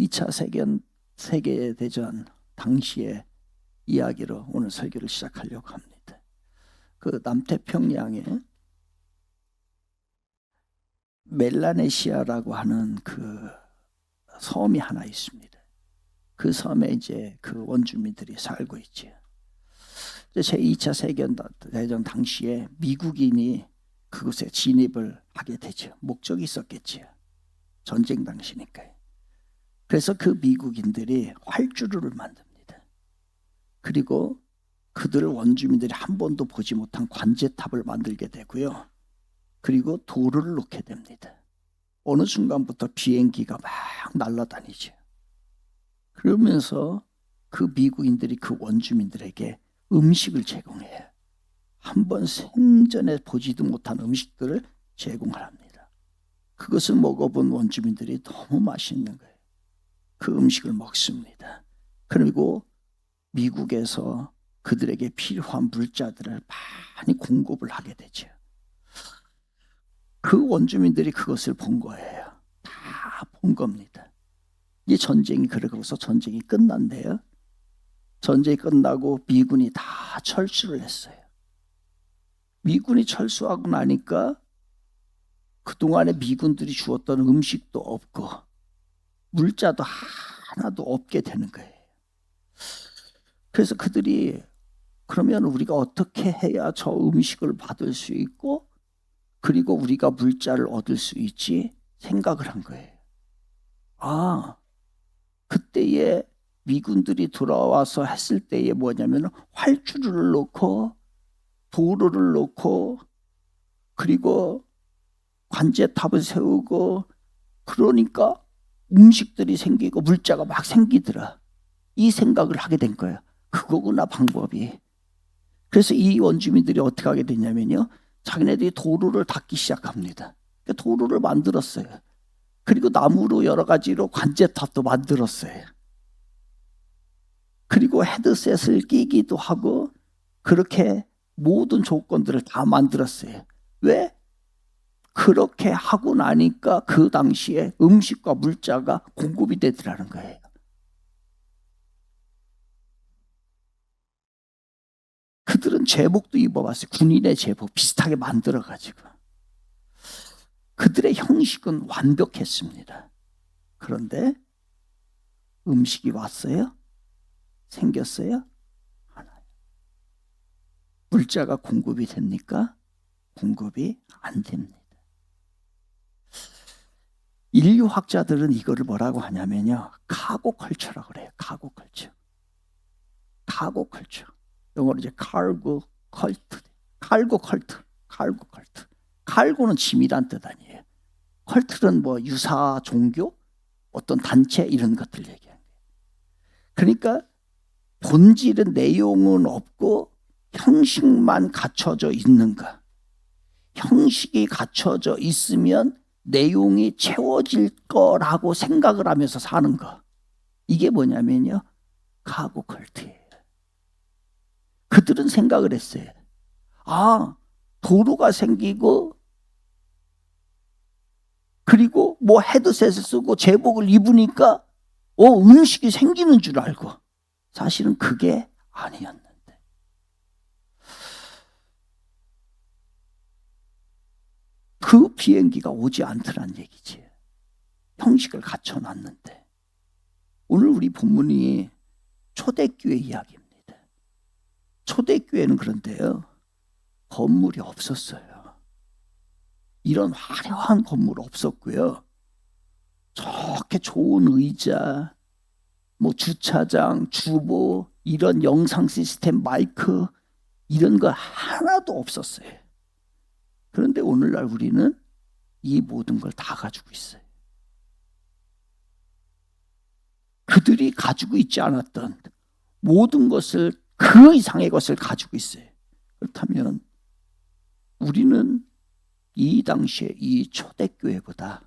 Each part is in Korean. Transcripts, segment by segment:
2차 세계대전 당시의 이야기로 오늘 설교를 시작하려고 합니다. 그 남태평양에 멜라네시아라고 하는 그 섬이 하나 있습니다. 그 섬에 이제 그 원주민들이 살고 있죠. 제2차 세계대전 당시에 미국인이 그곳에 진입을 하게 되죠. 목적이 있었겠죠. 전쟁 당시니까요. 그래서 그 미국인들이 활주로를 만듭니다. 그리고 그들 원주민들이 한 번도 보지 못한 관제탑을 만들게 되고요. 그리고 도로를 놓게 됩니다. 어느 순간부터 비행기가 막 날아다니죠. 그러면서 그 미국인들이 그 원주민들에게 음식을 제공해요. 한 번 생전에 보지도 못한 음식들을 제공을 합니다. 그것을 먹어본 원주민들이 너무 맛있는 거예요. 그 음식을 먹습니다. 그리고 미국에서 그들에게 필요한 물자들을 많이 공급을 하게 되죠. 그 원주민들이 그것을 본 거예요. 다 본 겁니다. 이 전쟁이 그러고서 전쟁이 끝난대요. 전쟁이 끝나고 미군이 다 철수를 했어요. 미군이 철수하고 나니까 그동안에 미군들이 주었던 음식도 없고 물자도 하나도 없게 되는 거예요. 그래서 그들이 그러면 우리가 어떻게 해야 저 음식을 받을 수 있고 그리고 우리가 물자를 얻을 수 있지 생각을 한 거예요. 그때에 미군들이 돌아와서 했을 때에 뭐냐면 활주로를 놓고 도로를 놓고 그리고 관제탑을 세우고 그러니까 음식들이 생기고 물자가 막 생기더라. 이 생각을 하게 된 거예요. 그거구나 방법이. 그래서 이 원주민들이 어떻게 하게 됐냐면요. 자기네들이 도로를 닦기 시작합니다. 도로를 만들었어요. 그리고 나무로 여러 가지로 관제탑도 만들었어요. 그리고 헤드셋을 끼기도 하고 그렇게 모든 조건들을 다 만들었어요. 왜? 그렇게 하고 나니까 그 당시에 음식과 물자가 공급이 되더라는 거예요. 그들은 제복도 입어봤어요. 군인의 제복 비슷하게 만들어가지고. 그들의 형식은 완벽했습니다. 그런데 음식이 왔어요? 생겼어요? 하나요. 물자가 공급이 됩니까? 공급이 안 됩니다. 인류학자들은 이거를 뭐라고 하냐면요. 카고 컬처라고 그래요. 카고 컬처. 카고 컬처. 영어로 이제 칼고 컬트. 칼고 컬트. 칼고 컬트. 칼고는 짐이란 뜻 아니에요. 컬트는 뭐 유사 종교, 어떤 단체 이런 것들 얘기하는 거예요. 그러니까 본질은 내용은 없고 형식만 갖춰져 있는 거. 형식이 갖춰져 있으면 내용이 채워질 거라고 생각을 하면서 사는 거. 이게 뭐냐면요. 카고 컬트예요. 그들은 생각을 했어요. 도로가 생기고 그리고 뭐 헤드셋을 쓰고 제복을 입으니까 음식이 생기는 줄 알고 사실은 그게 아니었는데 그 비행기가 오지 않더란 얘기지. 형식을 갖춰놨는데 오늘 우리 본문이 초대교회 이야기입니다. 초대교회는 그런데요. 건물이 없었어요. 이런 화려한 건물 없었고요. 저렇게 좋은 의자, 뭐 주차장, 주보, 이런 영상 시스템, 마이크 이런 거 하나도 없었어요. 그런데 오늘날 우리는 이 모든 걸 다 가지고 있어요. 그들이 가지고 있지 않았던 모든 것을 그 이상의 것을 가지고 있어요. 그렇다면 우리는 이 당시에 이 초대교회보다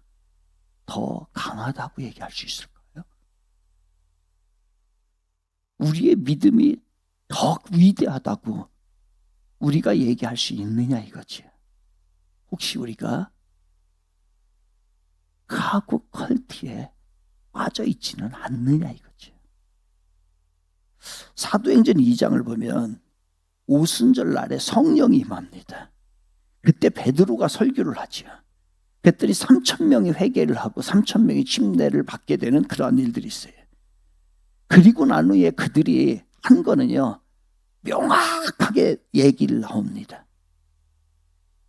더 강하다고 얘기할 수 있을까요? 우리의 믿음이 더 위대하다고 우리가 얘기할 수 있느냐 이거지. 혹시 우리가 카고 컬트에 빠져 있지는 않느냐 이거죠. 사도행전 2장을 보면 오순절 날에 성령이 임합니다. 그때 베드로가 설교를 하죠. 그랬더니 3,000명이 회개를 하고 3,000명이 침례를 받게 되는 그러한 일들이 있어요. 그리고 난 후에 그들이 한 거는요, 명확하게 얘기를 나옵니다.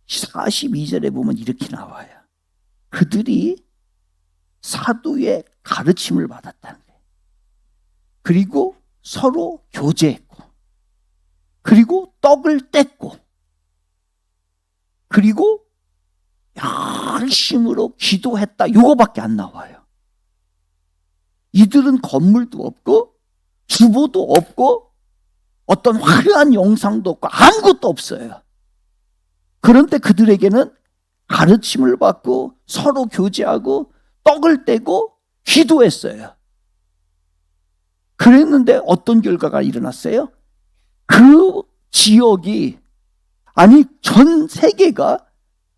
42절에 보면 이렇게 나와요. 그들이 사도의 가르침을 받았다는 거예요. 그리고 서로 교제했고, 그리고 떡을 뗐고, 그리고 열심으로 기도했다. 요거밖에 안 나와요. 이들은 건물도 없고 주보도 없고 어떤 화려한 영상도 없고 아무것도 없어요. 그런데 그들에게는 가르침을 받고 서로 교제하고 떡을 떼고 기도했어요. 그랬는데 어떤 결과가 일어났어요? 그 지역이, 아니 전 세계가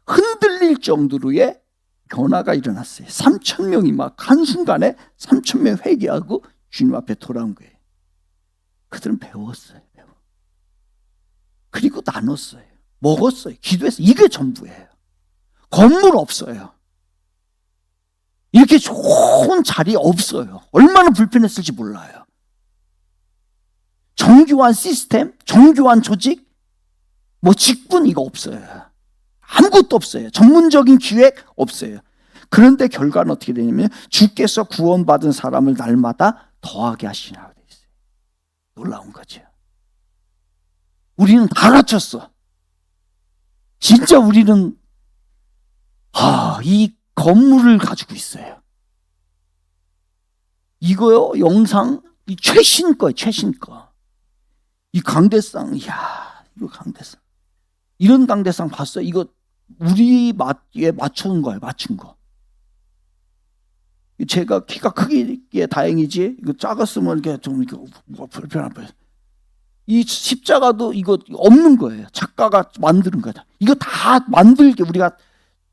흔들릴 정도로의 변화가 일어났어요. 3,000명이 막 한순간에 3,000명 회개하고 주님 앞에 돌아온 거예요. 그들은 배웠어요. 그리고 나눴어요. 먹었어요. 기도했어요. 이게 전부예요. 건물 없어요. 이렇게 좋은 자리 없어요. 얼마나 불편했을지 몰라요. 정교한 시스템, 정교한 조직, 뭐 직분 이거 없어요. 아무것도 없어요. 전문적인 기획 없어요. 그런데 결과는 어떻게 되냐면 주께서 구원받은 사람을 날마다 더하게 하시냐고 돼 있어요. 놀라운 거죠. 우리는 다 갖췄어. 진짜 우리는 이 건물을 가지고 있어요. 이거요, 영상 이 최신 거예요. 최신 거. 이 강대상, 이야, 이거 강대상. 이런 강대상 봤어요? 이거 우리 맛에 맞춘 거예요. 맞춘 거. 제가 키가 크기에 다행이지, 이거 작았으면 이렇게 좀 이렇게 불편할 뻔했어요. 이 십자가도 이거 없는 거예요. 작가가 만드는 거다. 이거 다 만들게 우리가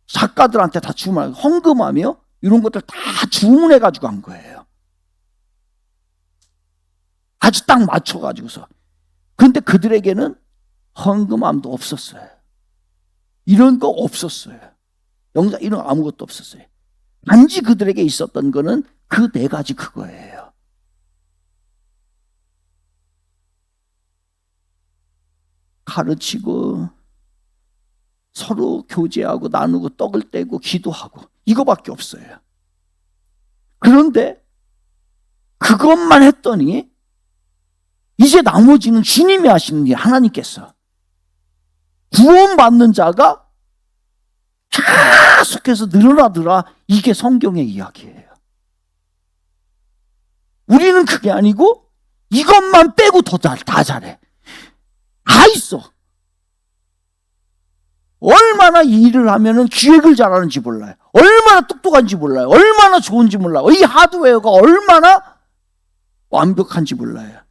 작가들한테 다 주문, 헌금하며 이런 것들 다 주문해 가지고 한 거예요. 아주 딱 맞춰 가지고서. 그런데 그들에게는 헌금함도 없었어요. 이런 거 없었어요. 영상 이런 거 아무것도 없었어요. 단지 그들에게 있었던 거는 그 네 가지 그거예요. 가르치고 서로 교제하고 나누고 떡을 떼고 기도하고 이거밖에 없어요. 그런데 그것만 했더니 이제 나머지는 주님이 하시는 일, 하나님께서 구원받는 자가 계속해서 늘어나더라. 이게 성경의 이야기예요. 우리는 그게 아니고 이것만 빼고 다 잘해. 다 있어. 얼마나 이 일을 하면은 기획을 잘하는지 몰라요. 얼마나 똑똑한지 몰라요. 얼마나 좋은지 몰라요. 이 하드웨어가 얼마나 완벽한지 몰라요.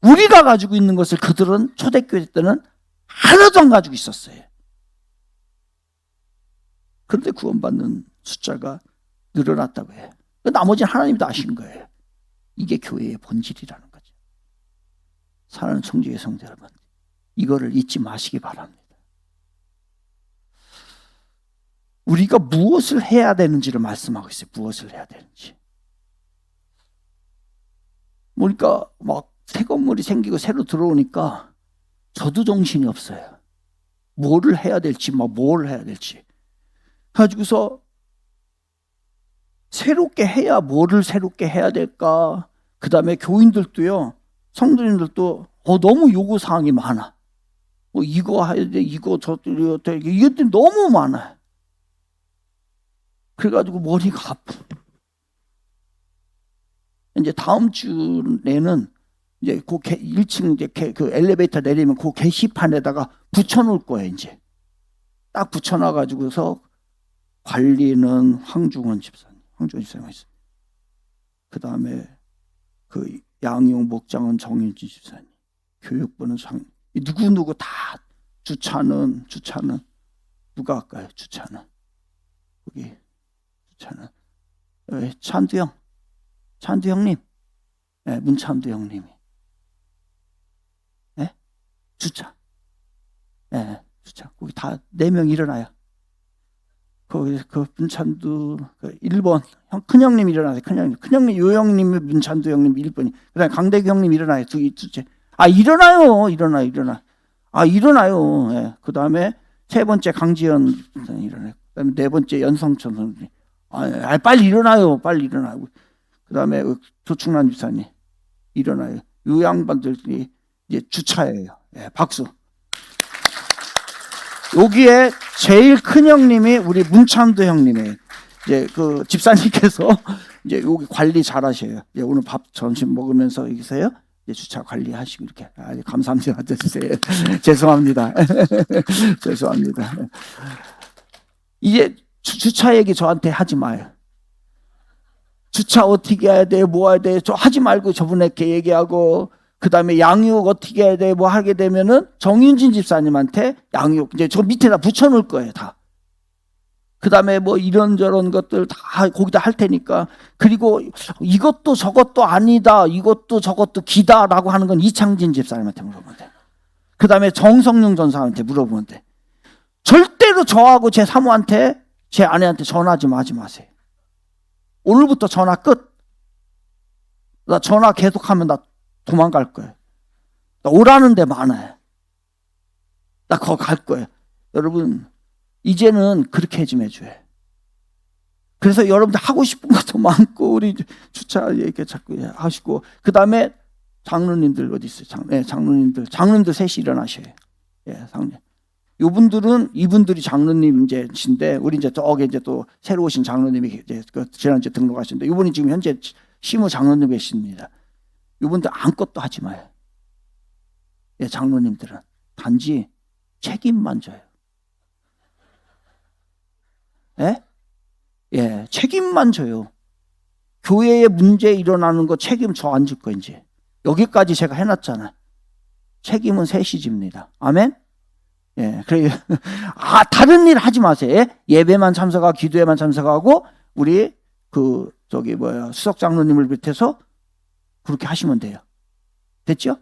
우리가 가지고 있는 것을 그들은 초대교회 때는 하나도 안 가지고 있었어요. 그런데 구원받는 숫자가 늘어났다고 해요. 나머지는 하나님이 다 아신 거예요. 이게 교회의 본질이라는 거죠. 사랑하는 청지의 성도 여러분, 이거를 잊지 마시기 바랍니다. 우리가 무엇을 해야 되는지를 말씀하고 있어요. 무엇을 해야 되는지. 그러니까 막 새 건물이 생기고 새로 들어오니까 저도 정신이 없어요. 뭐를 해야 될지, 뭘 해야 될지. 가지고서 새롭게 해야 뭐를 새롭게 해야 될까. 그 다음에 교인들도요, 성도님들도 너무 요구사항이 많아. 이거 해야 돼, 이거 이게 너무 많아요. 그래가지고 머리가 아파. 이제 다음 주에는 이제 그 1층 이제 그 엘리베이터 내리면 그 게시판에다가 붙여놓을 거예요. 이제 딱 붙여놔가지고서 관리는 황중원 집사님 있어요. 그 다음에 그 양용 목장은 정윤지 집사님, 교육부는 누구 다 주차는 누가 할까요? 주차는 거기 주차는 찬두 형님, 문찬두 형님이 주차, 주차 거기 다 4명 일어나요. 거기 그 문찬두 1번 큰 형님 일어나세요. 큰 형님 요 형님 문찬두 형님 1번이 그다음에 강대규 형님 일어나요. 둘째 일어나요. 일어나요. 그다음에 3번째 강지현 선생님 일어나요. 그다음에 4번째 연성천 선생님 빨리 일어나요. 그다음에 조충란 집사님 일어나요. 요 양반들이 이제 주차예요. 박수. 여기에 제일 큰 형님이 우리 문찬두 형님이에요. 이제 그 집사님께서 이제 여기 관리 잘 하셔요. 이제 오늘 밥 점심 먹으면서 여기서요. 이제 주차 관리하시고 이렇게. 감사합니다. 죄송합니다. 죄송합니다. 이제 주차 얘기 저한테 하지 마요. 주차 어떻게 해야 돼? 뭐 해야 돼? 저 하지 말고 저분에게 얘기하고 그 다음에 양육 어떻게 해야 돼? 뭐 하게 되면은 정윤진 집사님한테 양육 이제 저 밑에다 붙여놓을 거예요, 다. 그 다음에 뭐 이런저런 것들 다 거기다 할 테니까. 그리고 이것도 저것도 아니다, 이것도 저것도 기다라고 하는 건 이창진 집사님한테 물어보면 돼. 그 다음에 정성용 전사한테 물어보면 돼. 절대로 저하고 제 사모한테, 제 아내한테 전화하지 마세요. 오늘부터 전화 끝. 나 전화 계속하면 나 도망갈 거예요. 나 오라는 데 많아요. 나 거기 갈 거예요. 여러분 이제는 그렇게 좀 해줘요. 그래서 여러분들 하고 싶은 것도 많고 우리 주차 얘기 자꾸 하시고 그 다음에 장로님들 어디 있어요? 장로님들 셋이 일어나셔요. 장로님. 이분들이 장로님인데 우리 이제 저기 이제 또 새로 오신 장로님이 이제 지난주에 등록하셨는데 이분이 지금 현재 시무 장로님 계십니다. 이분들 아무것도 하지 마요. 장로님들은 단지 책임만 져요. 책임만 져요. 교회에 문제 일어나는 거 책임 저 안 질 거 이제. 여기까지 제가 해놨잖아요. 책임은 셋이 집니다. 아멘? 그래. 다른 일 하지 마세요. 예배만 참석하고 기도에만 참석하고 우리 수석 장로님을 비롯해서 그렇게 하시면 돼요. 됐죠?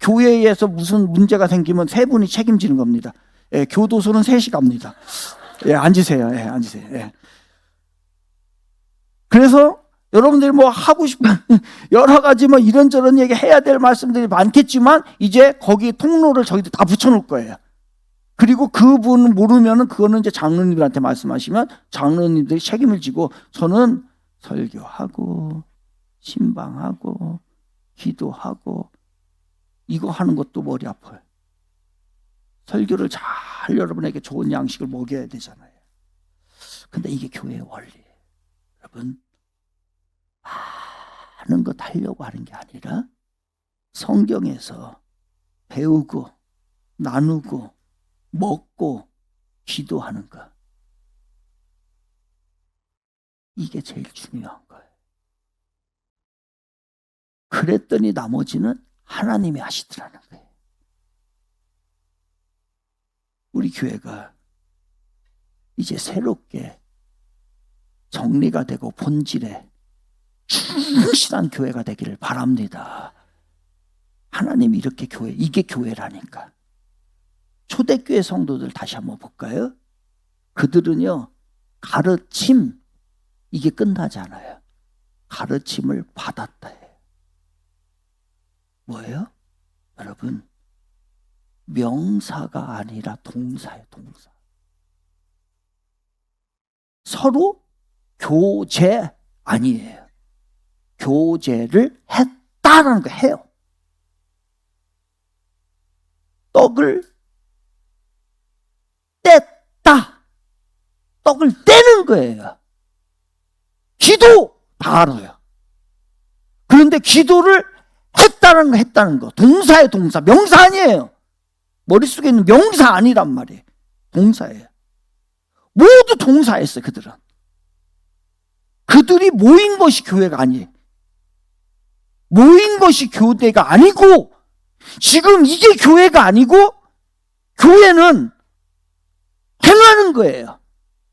교회에서 무슨 문제가 생기면 3분이 책임지는 겁니다. 교도소는 3이 갑니다. 앉으세요. 앉으세요. 그래서 여러분들이 뭐 하고 싶은 여러 가지 뭐 이런저런 얘기 해야 될 말씀들이 많겠지만 이제 거기 통로를 저희도 다 붙여놓을 거예요. 그리고 그분 모르면은 그거는 이제 장로님들한테 말씀하시면 장로님들이 책임을 지고 저는 설교하고 신방하고 기도하고 이거 하는 것도 머리 아파요. 설교를 잘 여러분에게 좋은 양식을 먹여야 되잖아요. 근데 이게 교회의 원리예요. 여러분 많은 것 하려고 하는 게 아니라 성경에서 배우고 나누고 먹고 기도하는 것, 이게 제일 중요한 거예요. 그랬더니 나머지는 하나님이 하시더라는 거예요. 우리 교회가 이제 새롭게 정리가 되고 본질에 충실한 교회가 되기를 바랍니다. 하나님이 이렇게 이게 교회라니까. 초대교회 성도들 다시 한번 볼까요? 그들은요, 가르침, 이게 끝나지 않아요. 가르침을 받았다 해요. 뭐예요? 여러분, 명사가 아니라 동사예요, 동사. 서로 교제 아니에요. 교제를 했다라는 거 해요. 떡을 뗐다. 떡을 떼는 거예요. 기도 다 알아요. 그런데 기도를 했다는 거. 동사예요, 동사. 명사 아니에요. 머릿속에 있는 명사 아니란 말이에요. 동사예요. 모두 동사였어요, 그들은. 그들이 모인 것이 교회가 아니에요. 모인 것이 교대가 아니고, 지금 이게 교회가 아니고, 교회는 행하는 거예요.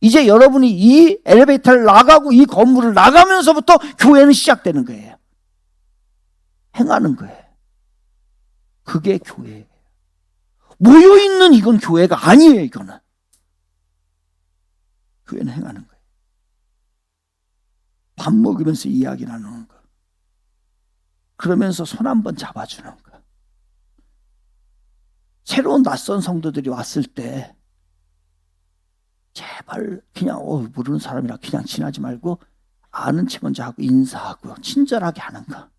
이제 여러분이 이 엘리베이터를 나가고 이 건물을 나가면서부터 교회는 시작되는 거예요. 행하는 거예요. 그게 교회예요. 모여있는 이건 교회가 아니에요. 이거는 교회는 행하는 거예요. 밥 먹으면서 이야기 나누는 거, 그러면서 손 한번 잡아주는 거. 새로운 낯선 성도들이 왔을 때 제발 그냥 모르는 사람이라 그냥 지나지 말고 아는 체 먼저 하고 인사하고 친절하게 하는 거.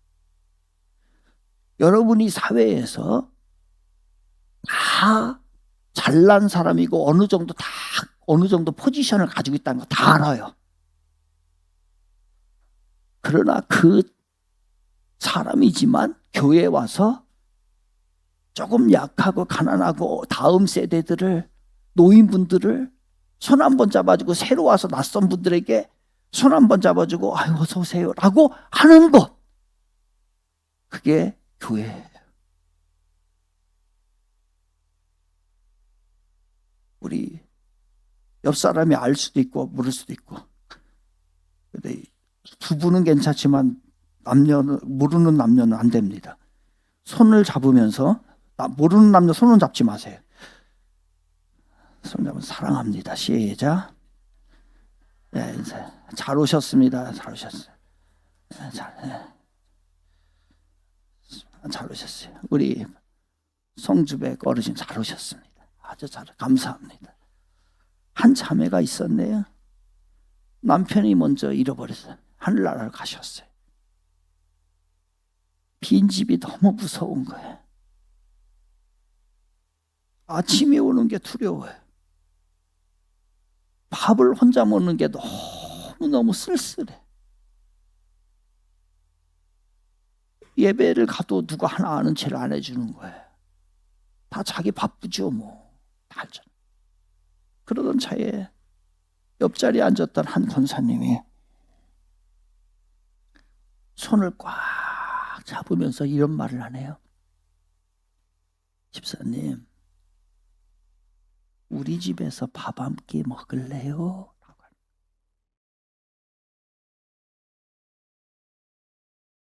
여러분이 사회에서 다 잘난 사람이고 어느 정도 포지션을 가지고 있다는 거 다 알아요. 그러나 그 사람이지만 교회에 와서 조금 약하고 가난하고 다음 세대들을, 노인분들을 손 한번 잡아주고, 새로 와서 낯선 분들에게 손 한번 잡아주고 아유 어서 오세요 라고 하는 것, 그게 교회예요. 우리 옆 사람이 알 수도 있고 모를 수도 있고, 근데 부부는 괜찮지만 모르는 남녀는 안 됩니다. 손을 잡으면서, 모르는 남녀 손은 잡지 마세요. 손 잡으면 사랑합니다. 시작. 네, 잘 오셨습니다. 잘 오셨어요. 잘 오셨어요. 우리 성주백 어르신 잘 오셨습니다. 아주 감사합니다. 한 자매가 있었네요. 남편이 먼저 잃어버렸어요. 하늘나라를 가셨어요. 빈집이 너무 무서운 거예요. 아침에 오는 게 두려워요. 밥을 혼자 먹는 게 너무너무 쓸쓸해. 예배를 가도 누가 하나 아는 체를 안 해주는 거예요. 다 자기 바쁘죠 뭐. 다 알잖아. 그러던 차에 옆자리에 앉았던 한 권사님이 손을 꽉 잡으면서 이런 말을 하네요. 집사님, 우리 집에서 밥 한 끼 먹을래요?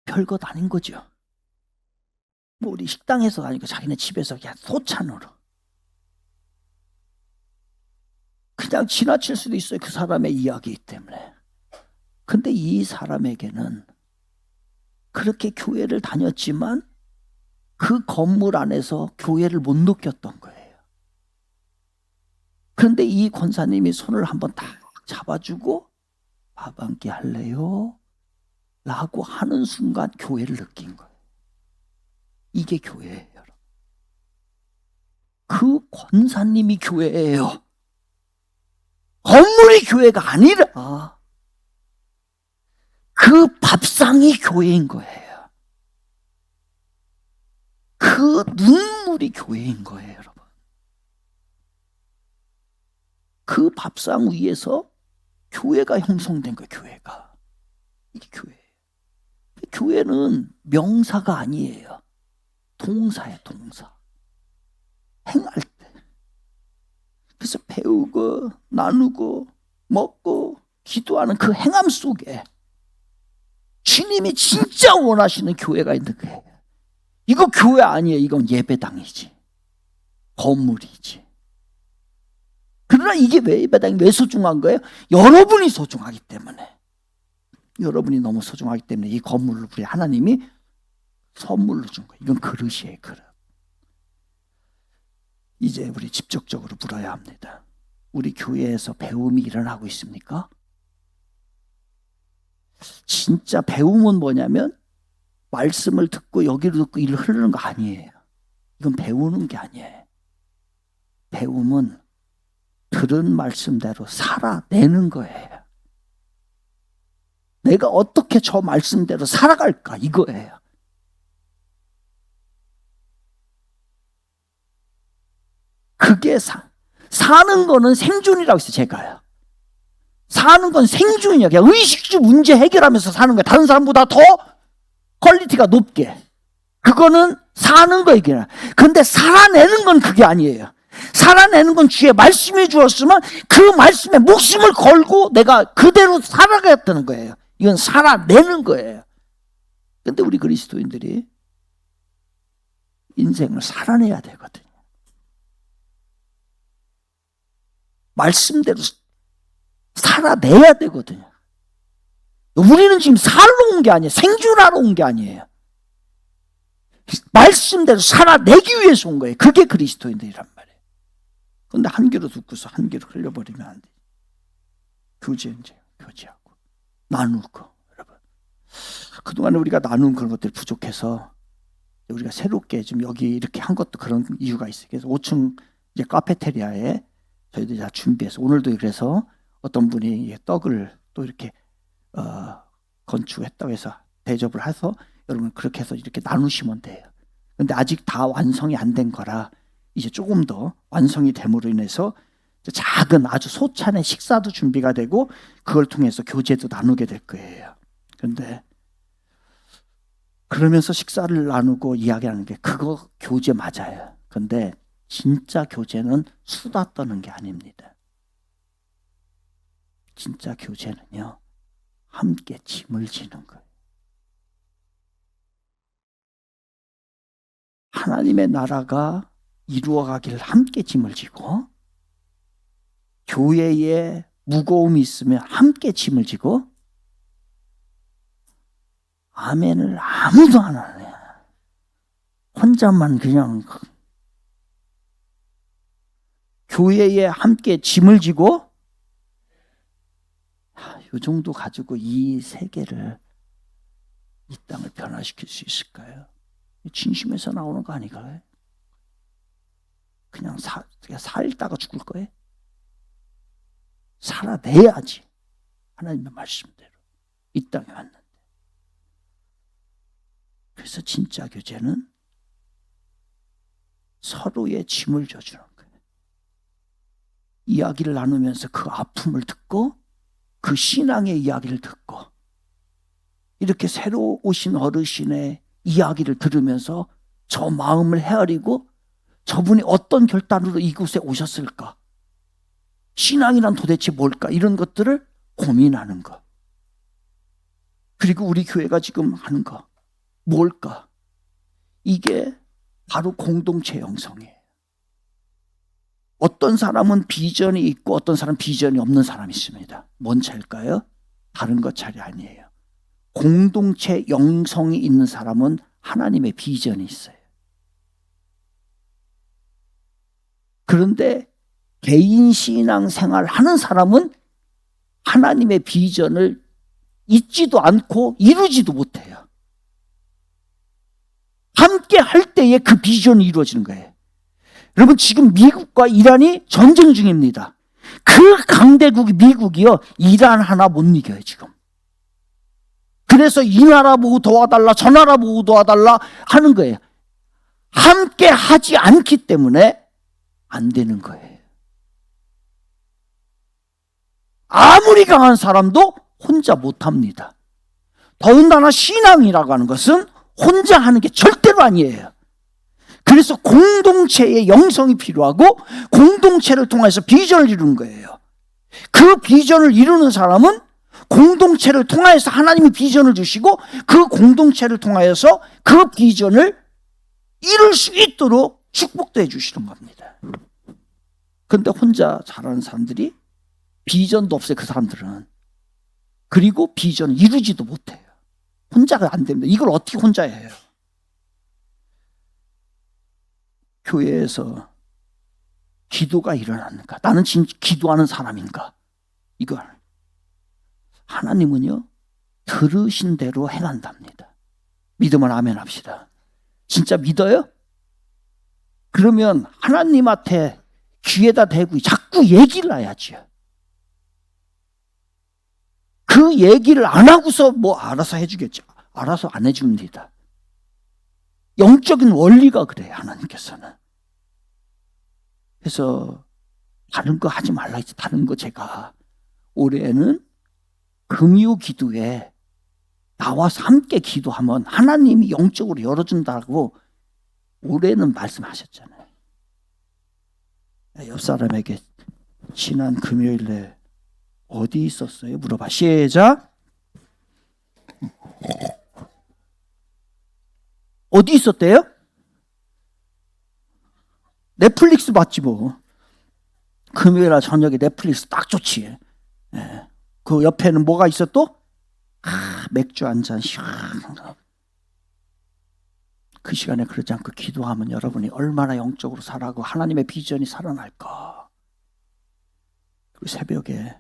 별것 아닌 거죠. 뭐 우리 식당에서 아니고 자기네 집에서 그냥 소찬으로 그냥 지나칠 수도 있어요. 그 사람의 이야기이기 때문에. 근데 이 사람에게는 그렇게 교회를 다녔지만 그 건물 안에서 교회를 못 느꼈던 거예요. 그런데 이 권사님이 손을 한번 딱 잡아주고 밥 한 끼 할래요? 라고 하는 순간 교회를 느낀 거예요. 이게 교회예요, 여러분. 그 권사님이 교회예요. 건물이 교회가 아니라 그 밥상이 교회인 거예요. 그 눈물이 교회인 거예요, 여러분. 그 밥상 위에서 교회가 형성된 거예요, 교회가. 이게 교회예요. 교회는 명사가 아니에요. 동사예요, 동사. 행할 때. 그래서 배우고 나누고 먹고 기도하는 그 행함 속에 주님이 진짜 원하시는 교회가 있는 거예요. 이거 교회 아니에요. 이건 예배당이지. 건물이지. 그러나 이게 왜 예배당이 왜 소중한 거예요? 여러분이 소중하기 때문에. 여러분이 너무 소중하기 때문에 이 건물을 우리 하나님이 선물로 준 거예요. 이건 그릇이에요, 그릇. 이제 우리 직접적으로 물어야 합니다. 우리 교회에서 배움이 일어나고 있습니까? 진짜 배움은 뭐냐면 말씀을 듣고 여기를 듣고 일을 흐르는 거 아니에요. 이건 배우는 게 아니에요. 배움은 들은 말씀대로 살아내는 거예요. 내가 어떻게 저 말씀대로 살아갈까, 이거예요. 그게 사는 거는 생존이라고 했어요, 제가요. 사는 건 생존이야. 그냥 의식주 문제 해결하면서 사는 거야. 다른 사람보다 더 퀄리티가 높게. 그거는 사는 거예요. 근데 살아내는 건 그게 아니에요. 살아내는 건 주의 말씀이 주었으면 그 말씀에 목숨을 걸고 내가 그대로 살아가겠다는 거예요. 이건 살아내는 거예요. 근데 우리 그리스도인들이 인생을 살아내야 되거든요. 말씀대로 살아내야 되거든요. 우리는 지금 살러 온 게 아니에요. 생존하러 온 게 아니에요. 말씀대로 살아내기 위해서 온 거예요. 그게 그리스도인들이란 말이에요. 그런데 한 귀로 듣고서 한 귀로 흘려버리면 안 돼요. 교제하고 나누고. 여러분, 그동안 우리가 나눈 그런 것들이 부족해서 우리가 새롭게 지금 여기 이렇게 한 것도 그런 이유가 있어요. 그래서 5층 이제 카페테리아에 저희들이 다 준비해서, 오늘도 그래서 어떤 분이 떡을 또 이렇게 건축했다고 해서 대접을 해서 여러분 그렇게 해서 이렇게 나누시면 돼요. 근데 아직 다 완성이 안 된 거라 이제 조금 더 완성이 됨으로 인해서 작은 아주 소찬의 식사도 준비가 되고 그걸 통해서 교제도 나누게 될 거예요. 그런데 그러면서 식사를 나누고 이야기하는 게 그거 교제 맞아요. 근데 진짜 교제는 수다 떠는 게 아닙니다. 진짜 교제는요, 함께 짐을 지는 거예요. 하나님의 나라가 이루어가길 함께 짐을 지고, 교회에 무거움이 있으면 함께 짐을 지고, 아멘을 아무도 안 하네. 혼자만 그냥 교회에 함께 짐을 지고, 이 정도 가지고 이 세계를, 이 땅을 변화시킬 수 있을까요? 진심에서 나오는 거 아닌가요? 그냥 살다가 죽을 거예요? 살아내야지. 하나님의 말씀대로 이 땅에 왔는데. 그래서 진짜 교제는 서로의 짐을 져주는 거예요. 이야기를 나누면서 그 아픔을 듣고 그 신앙의 이야기를 듣고 이렇게 새로 오신 어르신의 이야기를 들으면서 저 마음을 헤아리고 저분이 어떤 결단으로 이곳에 오셨을까? 신앙이란 도대체 뭘까? 이런 것들을 고민하는 것. 그리고 우리 교회가 지금 하는 거 뭘까? 이게 바로 공동체 형성이에요. 어떤 사람은 비전이 있고 어떤 사람은 비전이 없는 사람이 있습니다. 뭔 차일까요? 다른 것 차이 아니에요. 공동체 영성이 있는 사람은 하나님의 비전이 있어요. 그런데 개인 신앙 생활 하는 사람은 하나님의 비전을 잊지도 않고 이루지도 못해요. 함께 할 때에 그 비전이 이루어지는 거예요. 여러분, 지금 미국과 이란이 전쟁 중입니다. 그 강대국이 미국이요, 이란 하나 못 이겨요 지금. 그래서 이 나라 보고 도와달라, 저 나라 보고 도와달라 하는 거예요. 함께 하지 않기 때문에 안 되는 거예요. 아무리 강한 사람도 혼자 못합니다. 더군다나 신앙이라고 하는 것은 혼자 하는 게 절대로 아니에요. 그래서 공동체의 영성이 필요하고 공동체를 통해서 비전을 이루는 거예요. 그 비전을 이루는 사람은 공동체를 통해서 하나님이 비전을 주시고 그 공동체를 통하여서 그 비전을 이룰 수 있도록 축복도 해주시는 겁니다. 그런데 혼자 잘하는 사람들이 비전도 없어요. 그 사람들은. 그리고 비전을 이루지도 못해요. 혼자가 안 됩니다. 이걸 어떻게 혼자 해요? 교회에서 기도가 일어나는가? 나는 진짜 기도하는 사람인가? 이걸 하나님은요, 들으신 대로 행한답니다. 믿으면 아멘 합시다. 진짜 믿어요? 그러면 하나님한테 귀에다 대고 자꾸 얘기를 해야지요. 그 얘기를 안 하고서 뭐 알아서 해주겠죠. 알아서 안 해줍니다. 영적인 원리가 그래요, 하나님께서는. 그래서 다른 거 하지 말라 했지. 다른 거 제가 올해는 금요 기도에 나와서 함께 기도하면 하나님이 영적으로 열어준다고 올해는 말씀하셨잖아요. 옆 사람에게 지난 금요일에 어디 있었어요? 물어봐. 시작. 어디 있었대요? 넷플릭스 봤지 뭐. 금요일날 저녁에 넷플릭스 딱 좋지. 예. 그 옆에는 뭐가 있어 또? 맥주 한 잔 시원하고. 그 시간에 그러지 않고 기도하면 여러분이 얼마나 영적으로 살아가고 하나님의 비전이 살아날까. 그리고 새벽에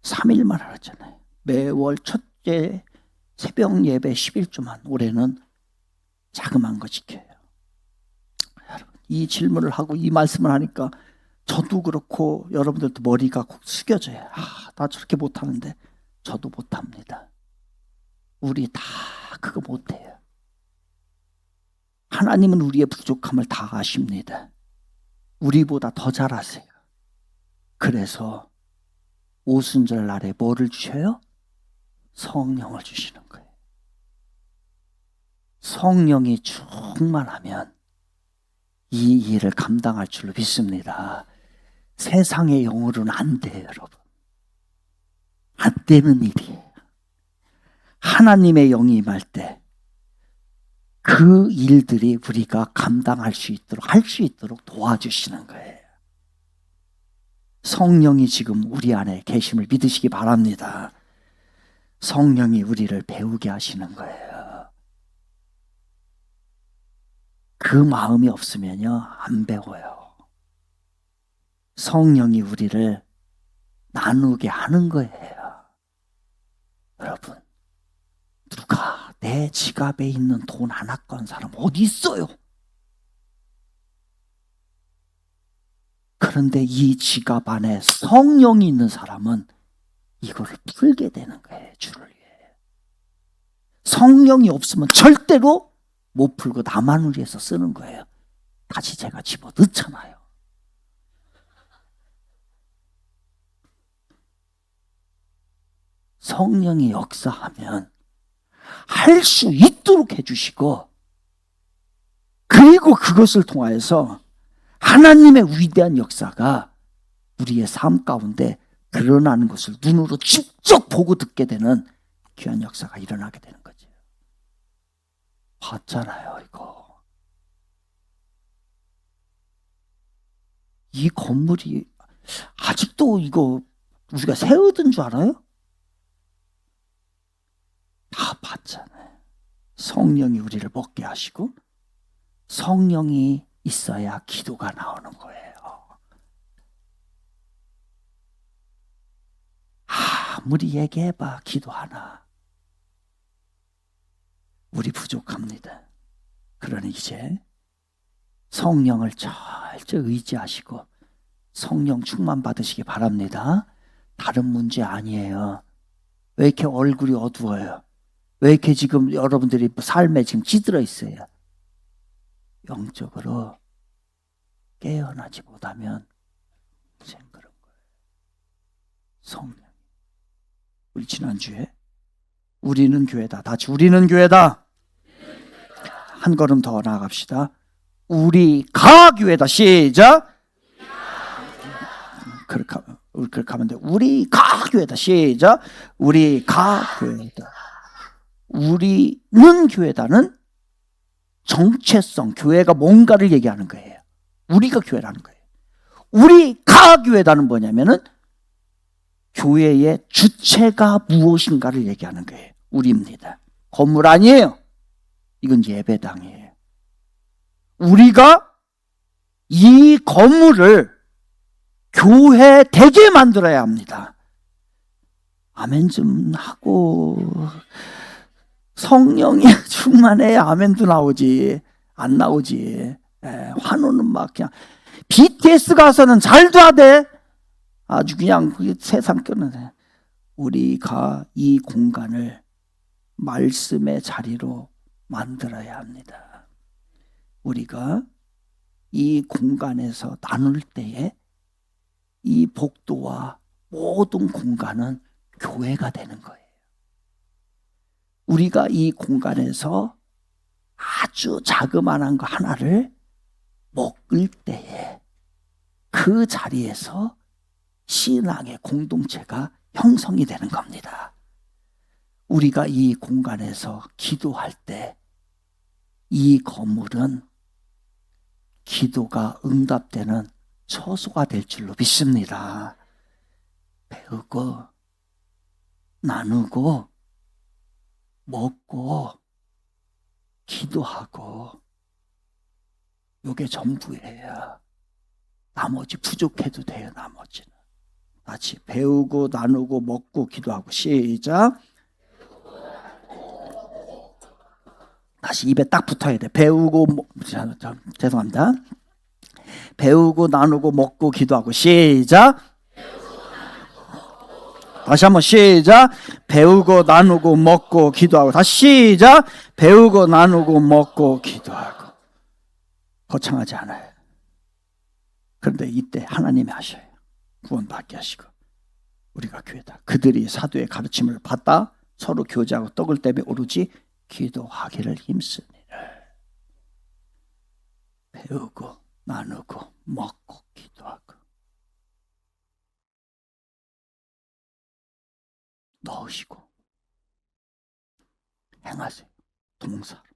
3일만 하잖아요. 매월 첫째 새벽 예배 11주만. 올해는 자그마한 거 지켜요. 여러분, 이 질문을 하고 이 말씀을 하니까 저도 그렇고 여러분들도 머리가 꼭 숙여져요. 나 저렇게 못하는데. 저도 못합니다. 우리 다 그거 못해요. 하나님은 우리의 부족함을 다 아십니다. 우리보다 더 잘하세요. 그래서 오순절 날에 뭐를 주셔요? 성령을 주시는 거예요. 성령이 충만하면 이 일을 감당할 줄로 믿습니다. 세상의 영으로는 안 돼요, 여러분. 안 되는 일이에요. 하나님의 영이 임할 때 그 일들이 우리가 감당할 수 있도록, 할 수 있도록 도와주시는 거예요. 성령이 지금 우리 안에 계심을 믿으시기 바랍니다. 성령이 우리를 배우게 하시는 거예요. 그 마음이 없으면요, 안 배워요. 성령이 우리를 나누게 하는 거예요. 여러분, 누가 내 지갑에 있는 돈 안 갖고 온 사람 어디 있어요? 그런데 이 지갑 안에 성령이 있는 사람은 이거를 풀게 되는 거예요. 주를 위해. 성령이 없으면 절대로 못 풀고 나만을 위해서 쓰는 거예요. 다시 제가 집어넣잖아요. 성령이 역사하면 할 수 있도록 해주시고, 그리고 그것을 통하여서 하나님의 위대한 역사가 우리의 삶 가운데 드러나는 것을 눈으로 직접 보고 듣게 되는 귀한 역사가 일어나게 되는 거죠. 봤잖아요, 이거. 이 건물이 아직도 이거 우리가 새 얻은 줄 알아요? 다 봤잖아요. 성령이 우리를 먹게 하시고 성령이 있어야 기도가 나오는 거예요. 아무리 얘기해봐 기도하나. 우리 부족합니다. 그러니 이제 성령을 철저히 의지하시고 성령 충만 받으시기 바랍니다. 다른 문제 아니에요. 왜 이렇게 얼굴이 어두워요? 왜 이렇게 지금 여러분들이 삶에 지금 찌들어 있어요? 영적으로 깨어나지 못하면 그런 거예요. 성령. 우리 지난주에 우리는 교회다. 다시 우리는 교회다. 한 걸음 더 나아갑시다. 우리가 교회다. 시작. 그렇게 하면 돼. 우리가 교회다. 시작. 우리가 교회다. 우리는 교회다는 정체성, 교회가 뭔가를 얘기하는 거예요. 우리가 교회라는 거예요. 우리가 교회다는 뭐냐면은 교회의 주체가 무엇인가를 얘기하는 거예요. 우리입니다. 건물 아니에요. 이건 예배당이에요. 우리가 이 건물을 교회 되게 만들어야 합니다. 아멘 좀 하고. 성령이 충만해야 아멘도 나오지. 안 나오지. 환호는 막 그냥 BTS 가서는 잘도 하대. 아주 그냥 세상 끄는. 우리가 이 공간을 말씀의 자리로 만들어야 합니다. 우리가 이 공간에서 나눌 때에 이 복도와 모든 공간은 교회가 되는 거예요. 우리가 이 공간에서 아주 자그마한 거 하나를 먹을 때에 그 자리에서 신앙의 공동체가 형성이 되는 겁니다. 우리가 이 공간에서 기도할 때 이 건물은 기도가 응답되는 처소가 될 줄로 믿습니다. 배우고 나누고 먹고 기도하고 이게 전부예요. 나머지 부족해도 돼요. 나머지는 같이 배우고 나누고 먹고 기도하고. 시작. 다시 입에 딱 붙어야 돼. 배우고 죄송합니다. 배우고 나누고 먹고 기도하고. 시작. 다시 한번 시작. 배우고 나누고 먹고 기도하고. 다시 시작. 배우고 나누고 먹고 기도하고. 거창하지 않아요. 그런데 이때 하나님이 하셔요. 구원받게 하시고. 우리가 교회다. 그들이 사도의 가르침을 받다 서로 교제하고 떡을 떼며 오로지 기도하기를 힘쓰니라. 배우고 나누고 먹고 기도하고. 넣으시고 행하세요. 동사로.